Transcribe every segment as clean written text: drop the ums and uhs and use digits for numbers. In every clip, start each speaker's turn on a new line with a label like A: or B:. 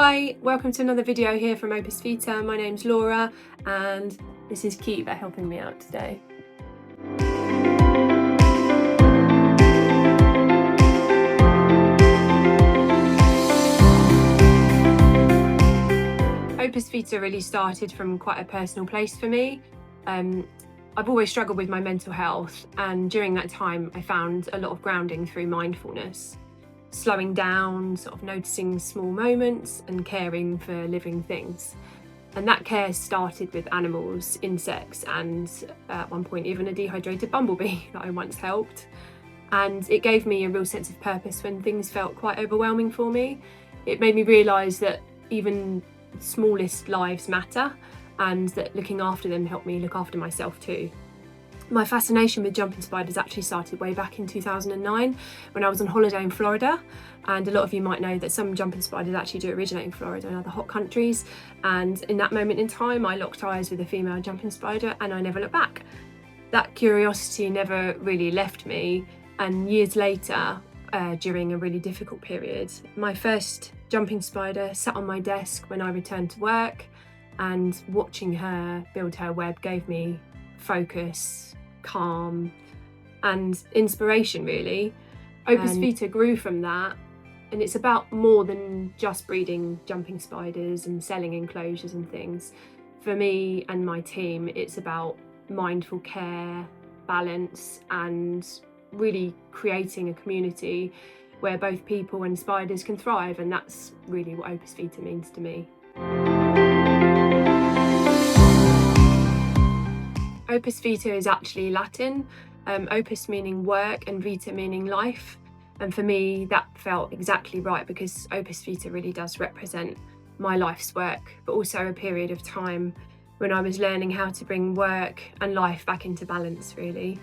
A: Hi, welcome to another video here from Opus Vita. My name's Laura and this is Kiva helping me out today. Opus Vita really started from quite a personal place for me. I've always struggled with my mental health, and during that time I found a lot of grounding through mindfulness. Slowing down, sort of noticing small moments and caring for living things. And that care started with animals, insects, and at one point even a dehydrated bumblebee that I once helped. And it gave me a real sense of purpose when things felt quite overwhelming for me. It made me realise that even the smallest lives matter, and that looking after them helped me look after myself too. My fascination with jumping spiders actually started way back in 2009 when I was on holiday in Florida, and a lot of you might know that some jumping spiders actually do originate in Florida and other hot countries, and in that moment in time I locked eyes with a female jumping spider and I never looked back. That curiosity never really left me, and years later, during a really difficult period, my first jumping spider sat on my desk when I returned to work, and watching her build her web gave me focus, calm and inspiration really. Opus Vita grew from that, and it's about more than just breeding jumping spiders and selling enclosures and things. For me and my team, it's about mindful care, balance, and really creating a community where both people and spiders can thrive, and that's really what Opus Vita means to me. Opus Vita is actually Latin, opus meaning work and vita meaning life. And for me, that felt exactly right, because Opus Vita really does represent my life's work, but also a period of time when I was learning how to bring work and life back into balance, really.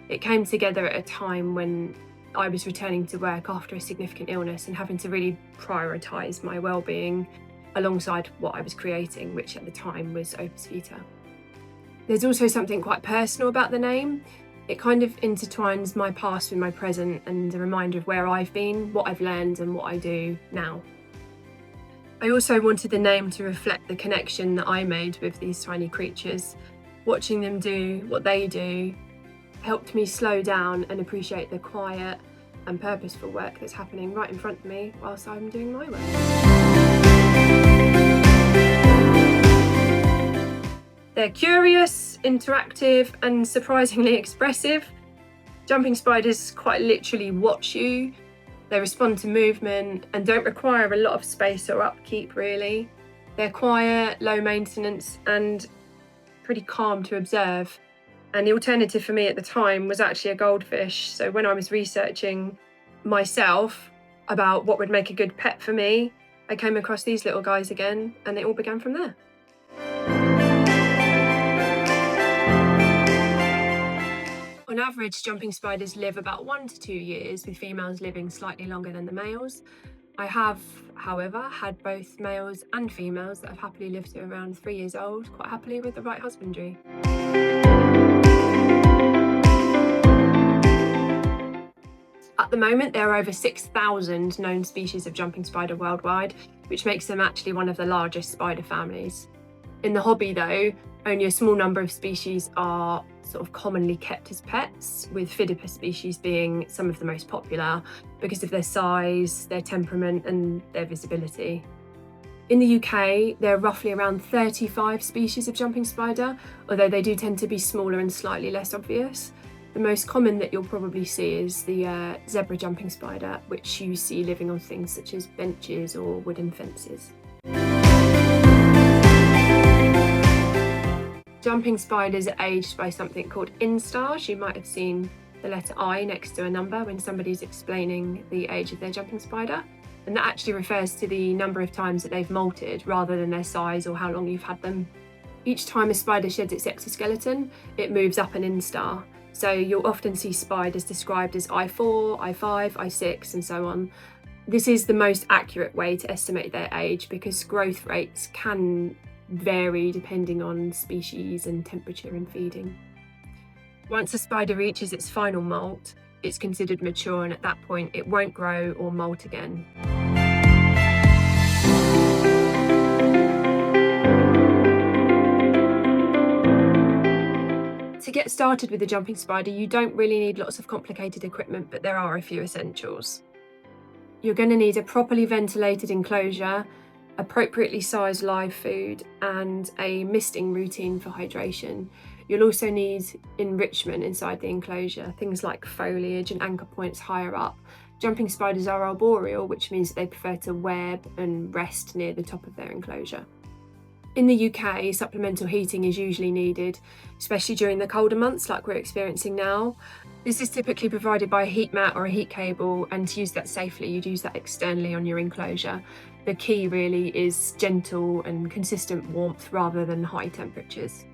A: It came together at a time when I was returning to work after a significant illness and having to really prioritise my well-being alongside what I was creating, which at the time was Opus Vita. There's also something quite personal about the name. It kind of intertwines my past with my present, and a reminder of where I've been, what I've learned and what I do now. I also wanted the name to reflect the connection that I made with these tiny creatures. Watching them do what they do helped me slow down and appreciate the quiet and purposeful work that's happening right in front of me whilst I'm doing my work. They're curious, interactive, and surprisingly expressive. Jumping spiders quite literally watch you. They respond to movement and don't require a lot of space or upkeep, really. They're quiet, low maintenance, and pretty calm to observe. And the alternative for me at the time was actually a goldfish. So when I was researching myself about what would make a good pet for me, I came across these little guys again, and it all began from there. On average, jumping spiders live about 1 to 2 years, with females living slightly longer than the males. I have, however, had both males and females that have happily lived to around 3 years old, quite happily with the right husbandry. At the moment, there are over 6,000 known species of jumping spider worldwide, which makes them actually one of the largest spider families. In the hobby though, only a small number of species are sort of commonly kept as pets, with Phidippus species being some of the most popular because of their size, their temperament and their visibility. In the UK, there are roughly around 35 species of jumping spider, although they do tend to be smaller and slightly less obvious. The most common that you'll probably see is the zebra jumping spider, which you see living on things such as benches or wooden fences. Jumping spiders are aged by something called instars. You might have seen the letter I next to a number when somebody's explaining the age of their jumping spider. And that actually refers to the number of times that they've molted rather than their size or how long you've had them. Each time a spider sheds its exoskeleton, it moves up an instar. So you'll often see spiders described as I4, I5, I6 and so on. This is the most accurate way to estimate their age, because growth rates can vary depending on species and temperature and feeding. Once a spider reaches its final molt, it's considered mature, and at that point it won't grow or molt again. To get started with a jumping spider, you don't really need lots of complicated equipment, but there are a few essentials. You're going to need a properly ventilated enclosure, appropriately sized live food, and a misting routine for hydration. You'll also need enrichment inside the enclosure, things like foliage and anchor points higher up. Jumping spiders are arboreal, which means that they prefer to web and rest near the top of their enclosure. In the UK, supplemental heating is usually needed, especially during the colder months like we're experiencing now. This is typically provided by a heat mat or a heat cable, and to use that safely, you'd use that externally on your enclosure. The key really is gentle and consistent warmth rather than high temperatures.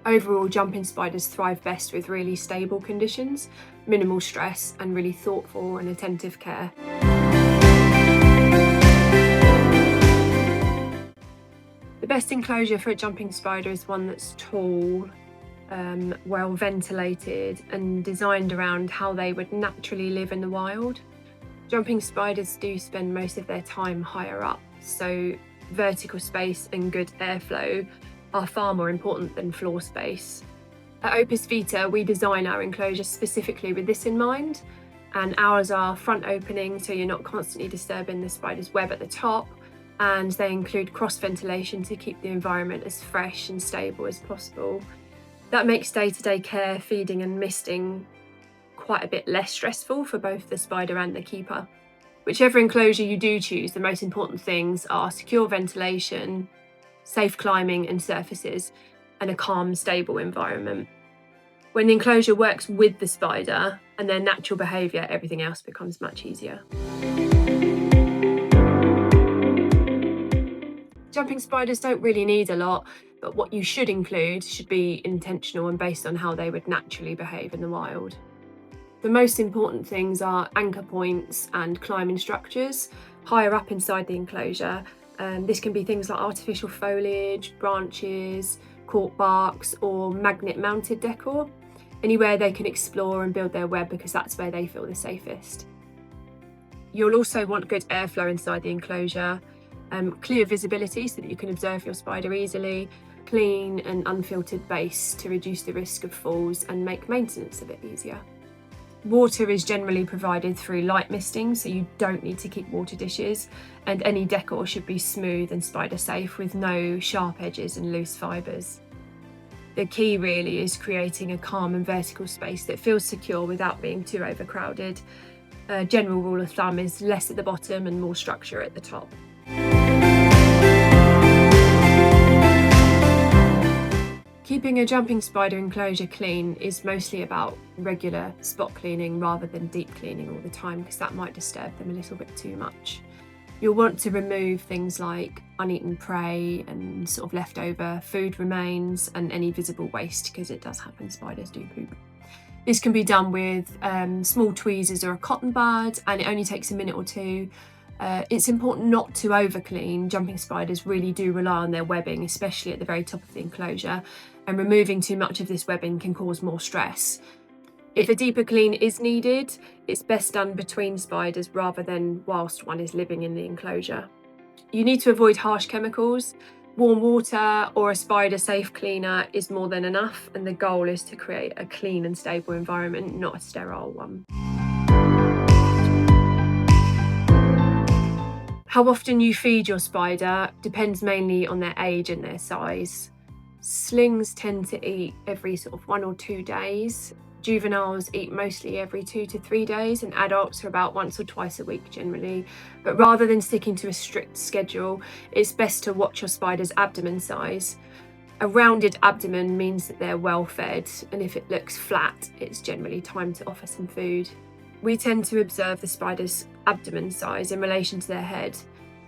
A: Overall, jumping spiders thrive best with really stable conditions, minimal stress, and really thoughtful and attentive care. The best enclosure for a jumping spider is one that's tall, well ventilated, and designed around how they would naturally live in the wild. Jumping spiders do spend most of their time higher up, so vertical space and good airflow are far more important than floor space. At Opus Vita, we design our enclosures specifically with this in mind, and ours are front opening, so you're not constantly disturbing the spider's web at the top, and they include cross ventilation to keep the environment as fresh and stable as possible. That makes day-to-day care, feeding and misting quite a bit less stressful for both the spider and the keeper. Whichever enclosure you do choose, the most important things are secure ventilation, safe climbing and surfaces, and a calm, stable environment. When the enclosure works with the spider and their natural behaviour, everything else becomes much easier. Jumping spiders don't really need a lot, but what you should include should be intentional and based on how they would naturally behave in the wild. The most important things are anchor points and climbing structures higher up inside the enclosure. This can be things like artificial foliage, branches, cork barks, or magnet mounted decor. Anywhere they can explore and build their web, because that's where they feel the safest. You'll also want good airflow inside the enclosure, clear visibility so that you can observe your spider easily, clean and unfiltered base to reduce the risk of falls and make maintenance a bit easier. Water is generally provided through light misting, so you don't need to keep water dishes, and any decor should be smooth and spider safe with no sharp edges and loose fibres. The key really is creating a calm and vertical space that feels secure without being too overcrowded. A general rule of thumb is less at the bottom and more structure at the top. Keeping a jumping spider enclosure clean is mostly about regular spot cleaning rather than deep cleaning all the time, because that might disturb them a little bit too much. You'll want to remove things like uneaten prey and sort of leftover food remains and any visible waste, because it does happen, spiders do poop. This can be done with small tweezers or a cotton bud, and it only takes a minute or two. It's important not to overclean. Jumping spiders really do rely on their webbing, especially at the very top of the enclosure, and removing too much of this webbing can cause more stress. If a deeper clean is needed, it's best done between spiders rather than whilst one is living in the enclosure. You need to avoid harsh chemicals. Warm water or a spider-safe cleaner is more than enough, and the goal is to create a clean and stable environment, not a sterile one. How often you feed your spider depends mainly on their age and their size. Slings tend to eat every sort of 1 or 2 days. Juveniles eat mostly every 2 to 3 days, and adults are about once or twice a week generally. But rather than sticking to a strict schedule, it's best to watch your spider's abdomen size. A rounded abdomen means that they're well fed, and if it looks flat, it's generally time to offer some food. We tend to observe the spider's abdomen size in relation to their head.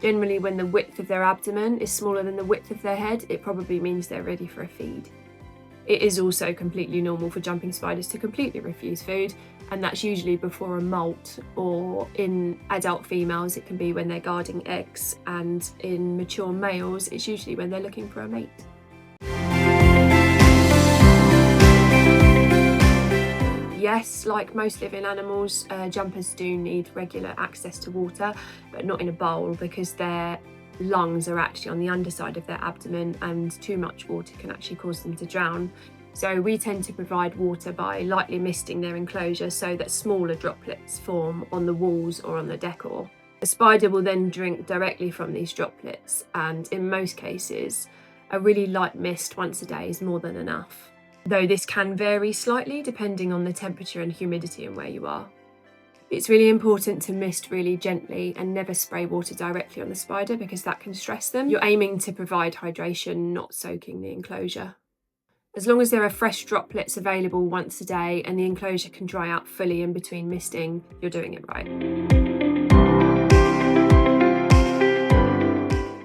A: Generally, when the width of their abdomen is smaller than the width of their head, it probably means they're ready for a feed. It is also completely normal for jumping spiders to completely refuse food, and that's usually before a molt, or in adult females it can be when they're guarding eggs, and in mature males it's usually when they're looking for a mate. Yes, like most living animals, jumpers do need regular access to water, but not in a bowl, because their lungs are actually on the underside of their abdomen, and too much water can actually cause them to drown. So we tend to provide water by lightly misting their enclosure so that smaller droplets form on the walls or on the decor. The spider will then drink directly from these droplets, and in most cases, a really light mist once a day is more than enough, though this can vary slightly depending on the temperature and humidity and where you are. It's really important to mist really gently and never spray water directly on the spider because that can stress them. You're aiming to provide hydration, not soaking the enclosure. As long as there are fresh droplets available once a day and the enclosure can dry out fully in between misting, you're doing it right.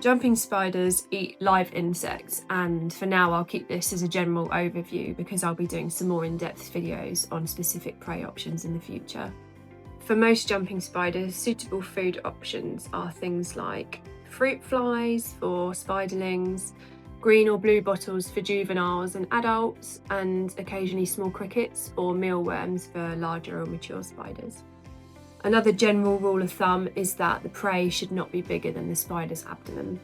A: Jumping spiders eat live insects, and for now I'll keep this as a general overview because I'll be doing some more in-depth videos on specific prey options in the future. For most jumping spiders, suitable food options are things like fruit flies for spiderlings, green or blue bottles for juveniles and adults, and occasionally small crickets or mealworms for larger or mature spiders. Another general rule of thumb is that the prey should not be bigger than the spider's abdomen.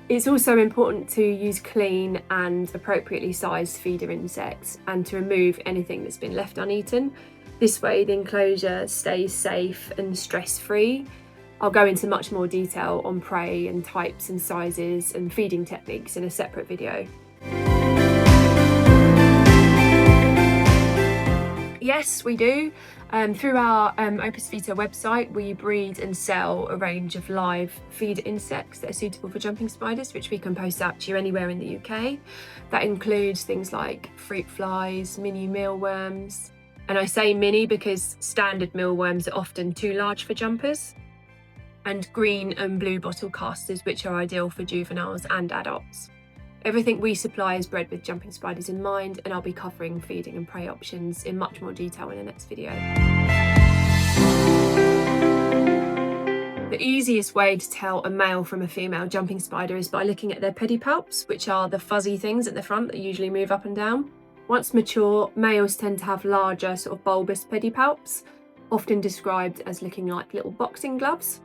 A: It's also important to use clean and appropriately sized feeder insects and to remove anything that's been left uneaten. This way the enclosure stays safe and stress-free. I'll go into much more detail on prey and types and sizes and feeding techniques in a separate video. Yes, we do. Through our Opus Vita website, we breed and sell a range of live feeder insects that are suitable for jumping spiders, which we can post out to you anywhere in the UK. That includes things like fruit flies, mini mealworms. And I say mini because standard mealworms are often too large for jumpers, and green and blue bottle casters, which are ideal for juveniles and adults. Everything we supply is bred with jumping spiders in mind, and I'll be covering feeding and prey options in much more detail in the next video. The easiest way to tell a male from a female jumping spider is by looking at their pedipalps, which are the fuzzy things at the front that usually move up and down. Once mature, males tend to have larger, sort of bulbous pedipalps, often described as looking like little boxing gloves.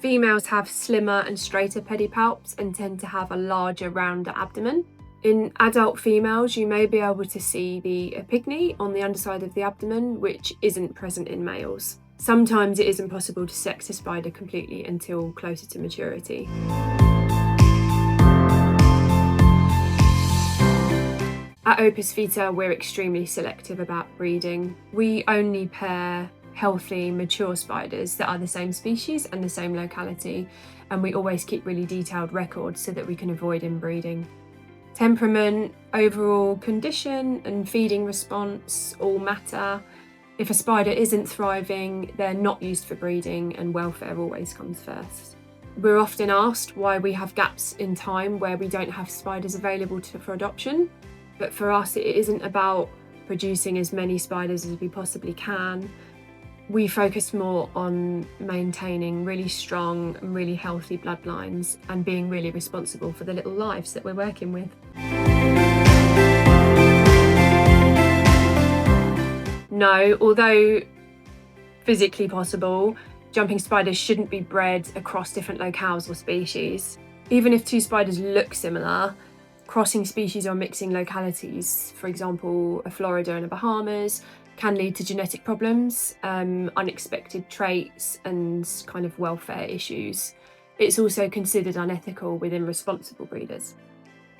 A: Females have slimmer and straighter pedipalps and tend to have a larger, rounder abdomen. In adult females, you may be able to see the epigny on the underside of the abdomen, which isn't present in males. Sometimes it isn't possible to sex a spider completely until closer to maturity. At Opus Vita, we're extremely selective about breeding. We only pair healthy, mature spiders that are the same species and the same locality, and we always keep really detailed records so that we can avoid inbreeding. Temperament, overall condition, and feeding response all matter. If a spider isn't thriving, they're not used for breeding, and welfare always comes first. We're often asked why we have gaps in time where we don't have spiders available for adoption. But for us, it isn't about producing as many spiders as we possibly can. We focus more on maintaining really strong and really healthy bloodlines and being really responsible for the little lives that we're working with. No, although physically possible, jumping spiders shouldn't be bred across different locales or species. Even if two spiders look similar, crossing species or mixing localities, for example, a Florida and a Bahamas, can lead to genetic problems, unexpected traits, and kind of welfare issues. It's also considered unethical within responsible breeders.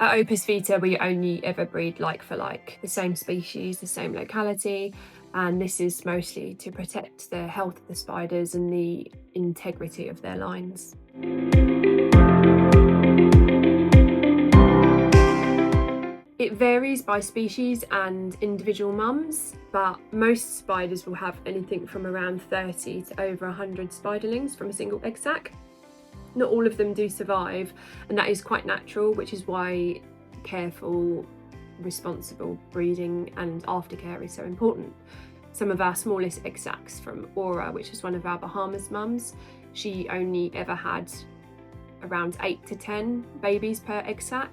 A: At Opus Vita, we only ever breed like for like, the same species, the same locality, and this is mostly to protect the health of the spiders and the integrity of their lines. It varies by species and individual mums, but most spiders will have anything from around 30 to over 100 spiderlings from a single egg sac. Not all of them do survive, and that is quite natural, which is why careful, responsible breeding and aftercare is so important. Some of our smallest egg sacs, from Aura, which is one of our Bahamas mums, she only ever had around 8 to 10 babies per egg sac.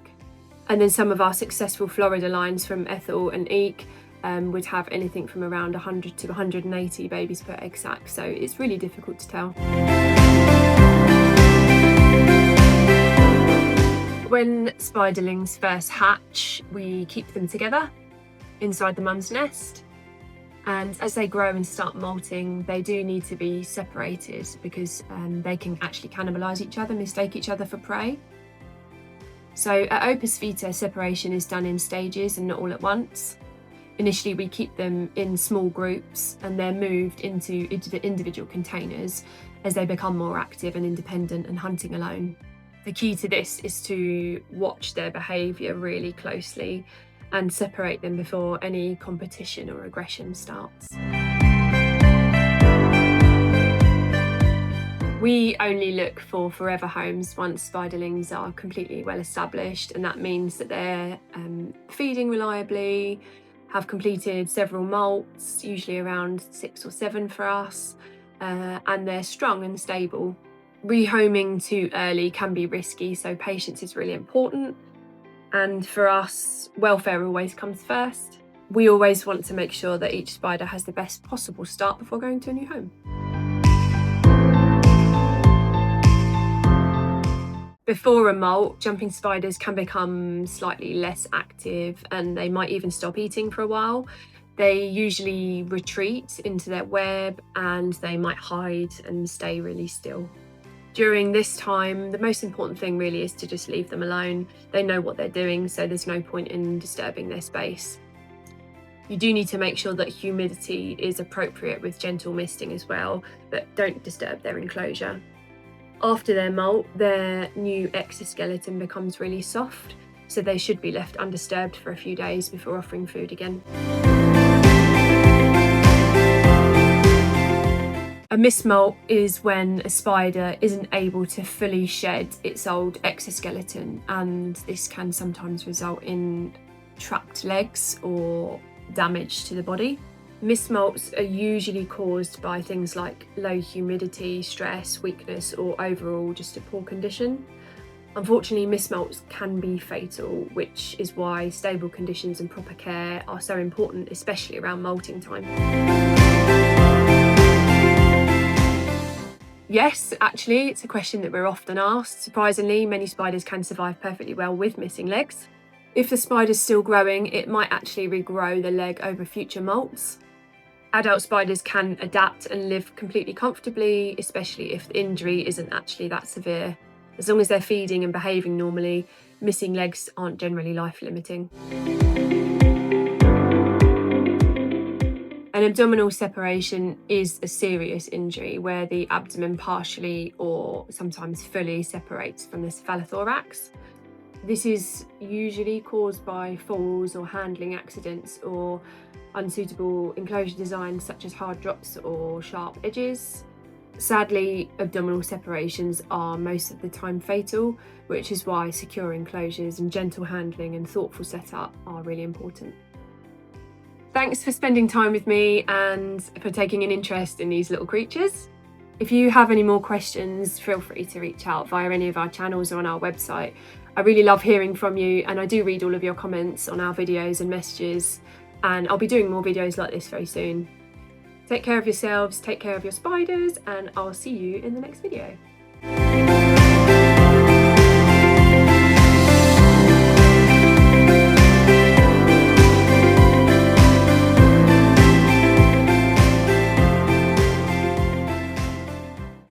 A: And then some of our successful Florida lines from Ethel and Eek would have anything from around 100 to 180 babies per egg sac, so it's really difficult to tell. When spiderlings first hatch, we keep them together. inside the mum's nest. And as they grow and start molting, they do need to be separated because they can actually cannibalise each other, mistake each other for prey. So at Opus Vita, separation is done in stages and not all at once. Initially, we keep them in small groups and they're moved into individual containers as they become more active and independent and hunting alone. The key to this is to watch their behaviour really closely and separate them before any competition or aggression starts. We only look for forever homes once spiderlings are completely well established, and that means that they're feeding reliably, have completed several molts, usually around 6 or 7 for us, and they're strong and stable. Rehoming too early can be risky, so patience is really important. And for us, welfare always comes first. We always want to make sure that each spider has the best possible start before going to a new home. Before a molt, jumping spiders can become slightly less active and they might even stop eating for a while. They usually retreat into their web and they might hide and stay really still. During this time, the most important thing really is to just leave them alone. They know what they're doing, so there's no point in disturbing their space. You do need to make sure that humidity is appropriate with gentle misting as well, but don't disturb their enclosure. After their molt, their new exoskeleton becomes really soft, so they should be left undisturbed for a few days before offering food again. A mismolt is when a spider isn't able to fully shed its old exoskeleton, and this can sometimes result in trapped legs or damage to the body. Mismolts are usually caused by things like low humidity, stress, weakness, or overall just a poor condition. Unfortunately, mismolts can be fatal, which is why stable conditions and proper care are so important, especially around molting time. Yes, actually, it's a question that we're often asked. Surprisingly, many spiders can survive perfectly well with missing legs. If the spider's still growing, it might actually regrow the leg over future molts. Adult spiders can adapt and live completely comfortably, especially if the injury isn't actually that severe. As long as they're feeding and behaving normally, missing legs aren't generally life-limiting. An abdominal separation is a serious injury where the abdomen partially or sometimes fully separates from the cephalothorax. This is usually caused by falls or handling accidents or unsuitable enclosure designs such as hard drops or sharp edges. Sadly, abdominal separations are most of the time fatal, which is why secure enclosures and gentle handling and thoughtful setup are really important. Thanks for spending time with me and for taking an interest in these little creatures. If you have any more questions, feel free to reach out via any of our channels or on our website. I really love hearing from you, and I do read all of your comments on our videos and messages, and I'll be doing more videos like this very soon. Take care of yourselves, take care of your spiders, and I'll see you in the next video.